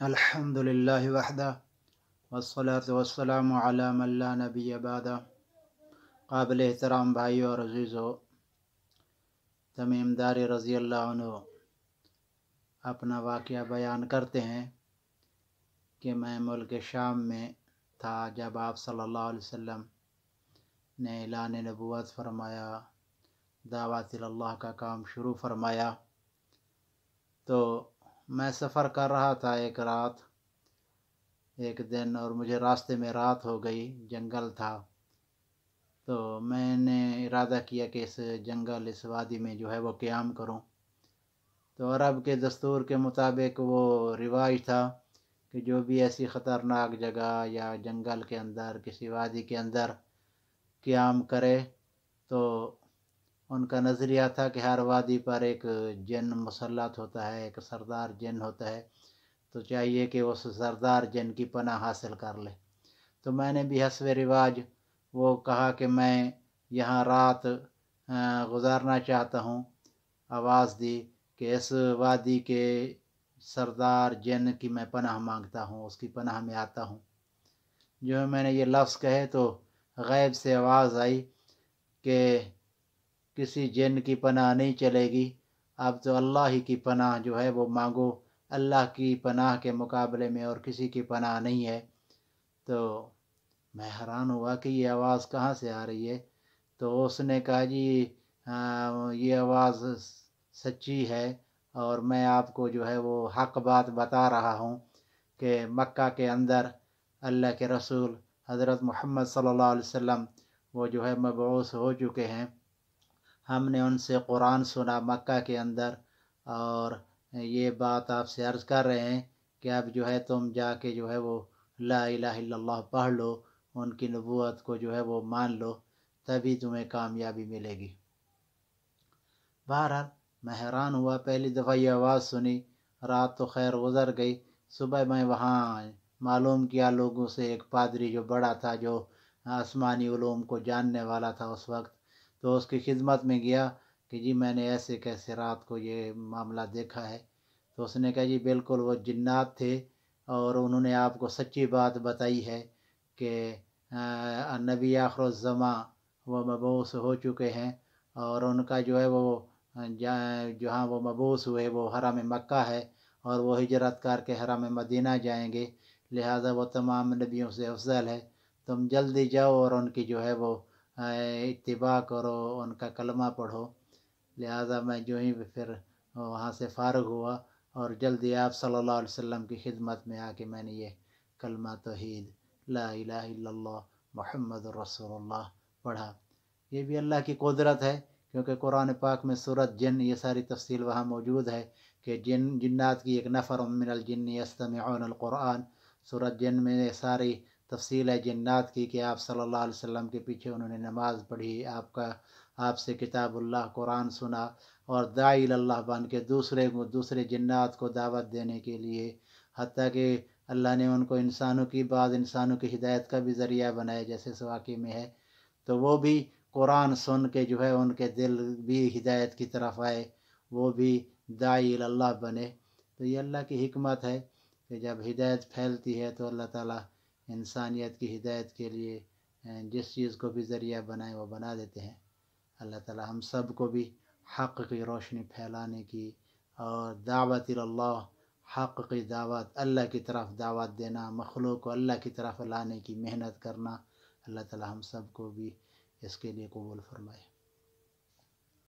الحمد للہ وحدہ والصلاة والسلام علی من لا نبی بعدہ۔ قابل احترام بھائیو اور عزیزو، تمیم داری رضی اللہ عنہ اپنا واقعہ بیان کرتے ہیں کہ میں ملک شام میں تھا جب آپ صلی اللہ علیہ وسلم نے اعلان نبوت فرمایا، دعوت اللہ کا کام شروع فرمایا۔ تو میں سفر کر رہا تھا ایک دن، اور مجھے راستے میں رات ہو گئی، جنگل تھا۔ تو میں نے ارادہ کیا کہ اس جنگل، اس وادی میں جو ہے وہ قیام کروں۔ تو عرب کے دستور کے مطابق وہ رواج تھا کہ جو بھی ایسی خطرناک جگہ یا جنگل کے اندر، کسی وادی کے اندر قیام کرے، تو ان کا نظریہ تھا کہ ہر وادی پر ایک جن مسلط ہوتا ہے، ایک سردار جن ہوتا ہے، تو چاہیے کہ اس سردار جن کی پناہ حاصل کر لے۔ تو میں نے بھی حسب رواج وہ کہا کہ میں یہاں رات گزارنا چاہتا ہوں۔ آواز دی کہ اس وادی کے سردار جن کی میں پناہ مانگتا ہوں، اس کی پناہ میں آتا ہوں۔ جو میں نے یہ لفظ کہے تو غیب سے آواز آئی کہ کسی جن کی پناہ نہیں چلے گی، اب تو اللہ ہی کی پناہ جو ہے وہ مانگو، اللہ کی پناہ کے مقابلے میں اور کسی کی پناہ نہیں ہے۔ تو میں حیران ہوا کہ یہ آواز کہاں سے آ رہی ہے۔ تو اس نے کہا جی یہ آواز سچی ہے، اور میں آپ کو جو ہے وہ حق بات بتا رہا ہوں کہ مکہ کے اندر اللہ کے رسول حضرت محمد صلی اللہ علیہ وسلم وہ جو ہے مبعوث ہو چکے ہیں۔ ہم نے ان سے قرآن سنا مکہ کے اندر، اور یہ بات آپ سے عرض کر رہے ہیں کہ اب جو ہے تم جا کے جو ہے وہ لا الہ الا اللہ پڑھ لو، ان کی نبوت کو جو ہے وہ مان لو، تبھی تمہیں کامیابی ملے گی۔ بہرحال میں حیران ہوا، پہلی دفعہ یہ آواز سنی، رات تو خیر گزر گئی۔ صبح میں وہاں معلوم کیا لوگوں سے، ایک پادری جو بڑا تھا، جو آسمانی علوم کو جاننے والا تھا اس وقت، تو اس کی خدمت میں گیا کہ جی میں نے ایسے کیسے رات کو یہ معاملہ دیکھا ہے۔ تو اس نے کہا جی بالکل وہ جنات تھے، اور انہوں نے آپ کو سچی بات بتائی ہے کہ نبی آخر الزماں وہ مبعوث ہو چکے ہیں، اور ان کا جو ہے وہ جہاں وہ مبعوث ہوئے وہ حرم مکہ ہے، اور وہ ہجرت کر کے حرم مدینہ جائیں گے، لہذا وہ تمام نبیوں سے افضل ہے۔ تم جلدی جاؤ اور ان کی جو ہے وہ اتباع کرو، ان کا کلمہ پڑھو۔ لہذا میں جو ہی پھر وہاں سے فارغ ہوا، اور جلدی آپ صلی اللہ علیہ وسلم کی خدمت میں آ کے میں نے یہ کلمہ توحید لا الہ الا اللہ محمد رسول اللہ پڑھا۔ یہ بھی اللہ کی قدرت ہے، کیونکہ قرآن پاک میں سورۃ جن یہ ساری تفصیل وہاں موجود ہے کہ جنات کی ایک نفر من الجن یستمعون القرآن، سورۃ جن میں یہ ساری تفصیل ہے جنات کی کہ آپ صلی اللہ علیہ وسلم کے پیچھے انہوں نے نماز پڑھی، آپ سے کتاب اللہ قرآن سنا، اور داعی اللہ بن کے دوسرے جنات کو دعوت دینے کے لیے، حتیٰ کہ اللہ نے ان کو انسانوں کی ہدایت کا بھی ذریعہ بنایا، جیسے اس واقعے میں ہے۔ تو وہ بھی قرآن سن کے جو ہے ان کے دل بھی ہدایت کی طرف آئے، وہ بھی داعی اللہ بنے۔ تو یہ اللہ کی حکمت ہے کہ جب ہدایت پھیلتی ہے تو اللہ تعالیٰ انسانیت کی ہدایت کے لیے جس چیز کو بھی ذریعہ بنائے وہ بنا دیتے ہیں۔ اللہ تعالیٰ ہم سب کو بھی حق کی روشنی پھیلانے کی اور دعوت اللہ، حق کی دعوت، اللہ کی طرف دعوت دینا، مخلوق کو اللہ کی طرف لانے کی محنت کرنا، اللہ تعالیٰ ہم سب کو بھی اس کے لیے قبول فرمائے۔